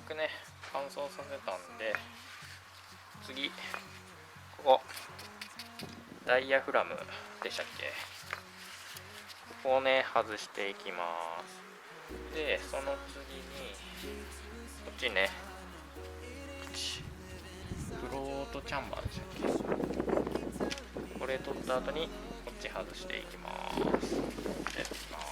くね乾燥させたんで、次ここダイヤフラムでしたっけ、ここをね外していきます。でその次にこっちね、フロートチャンバーでしたっけ、これ取った後にこっち外していきます。やっていきます。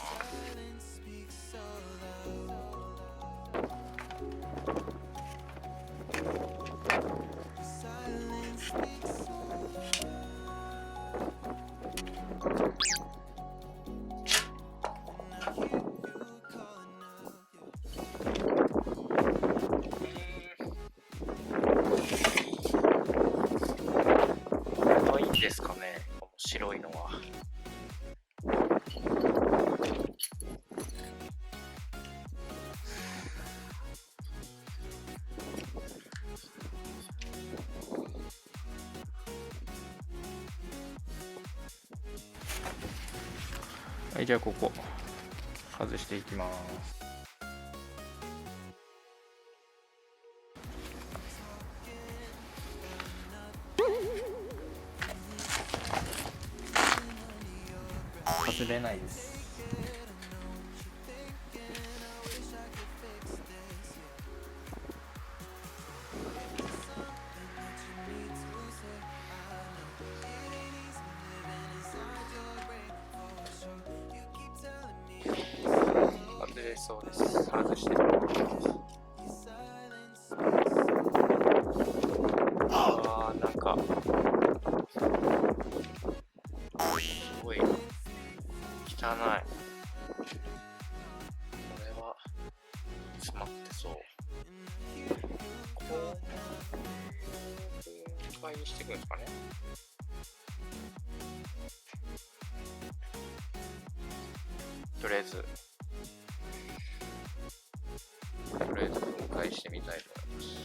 いいんですかね、この白いのは。はい、じゃあここ外していきます。外れないです。外れそうです。外してみます。なんかすごい汚い。これは詰まってそう。こう回にしていくんですかね。とりあえず分解してみたいと思います。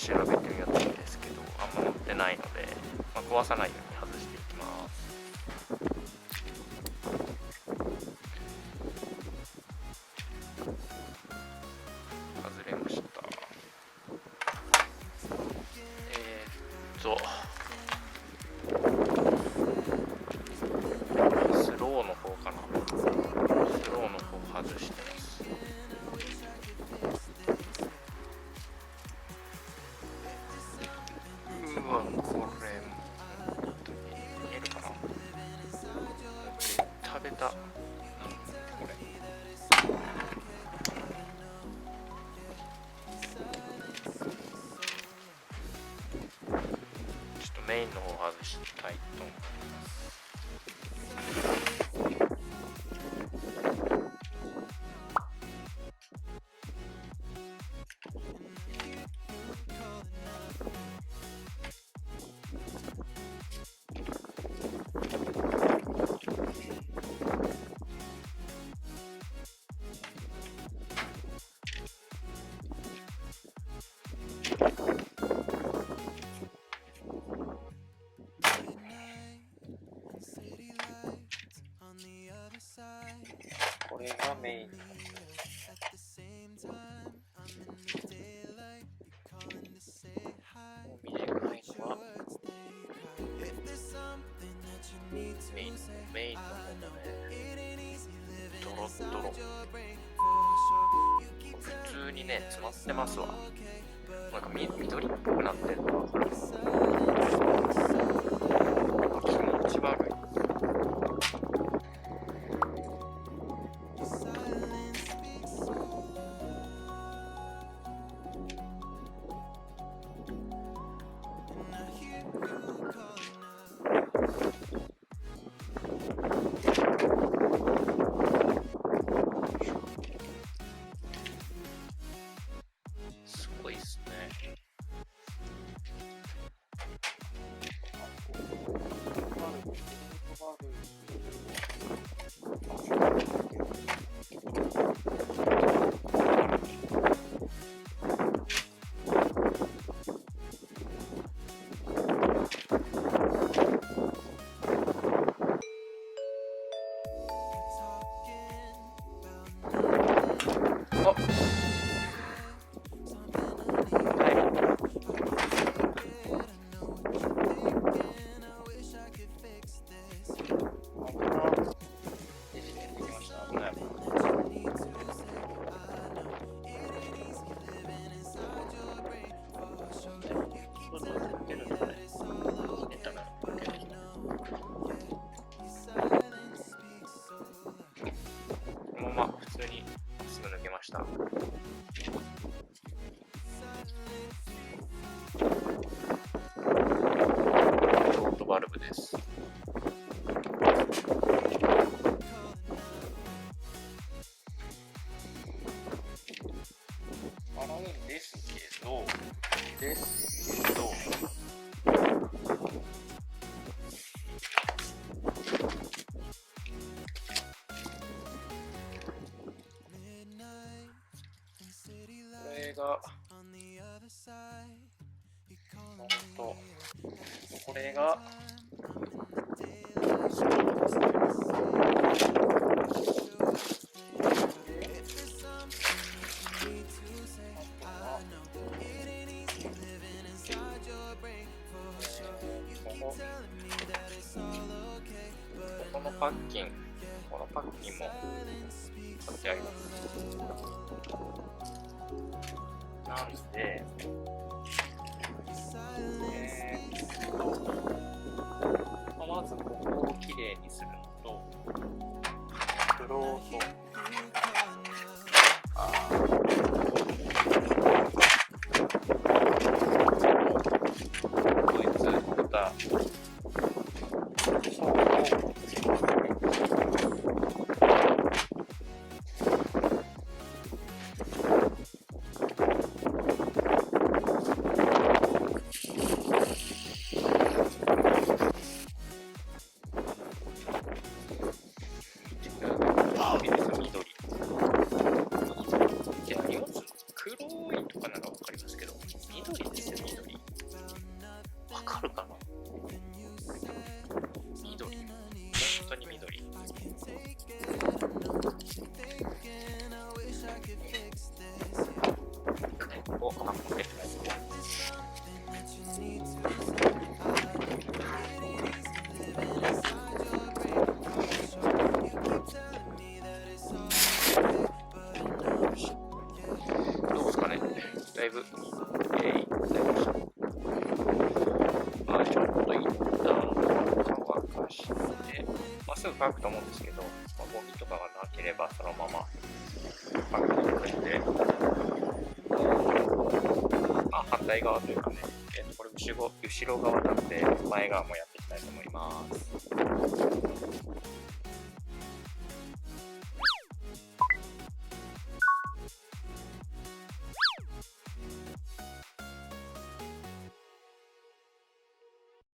調べてみようといいんですけど、あんま乗ってないので、壊さないように外していきます。外れました。スローの方かな。スローの方外してます。これ見えるかな。食べた。これちょっとメインの方外したいと思います。これがメイン。短いのはメインの方もね、ドロッドロ。普通にね、詰まってますわ。なんか緑っぽくなってるの分かる？気持ち悪い。すごいっすね。普通にすぐ抜けました。ショートバルブです。洗うんですけど、これがそうですね。このパッキンも買ってあります。なんでまずここをきれいにするのと、フロート、こいつまただいぶ、ちょっと一旦乾かして、すぐ乾くと思うんですけど、ゴミとかがなければそのままパックに入れて、反対側というかね、これ後ろ側なので前側もやっていきたいと思います。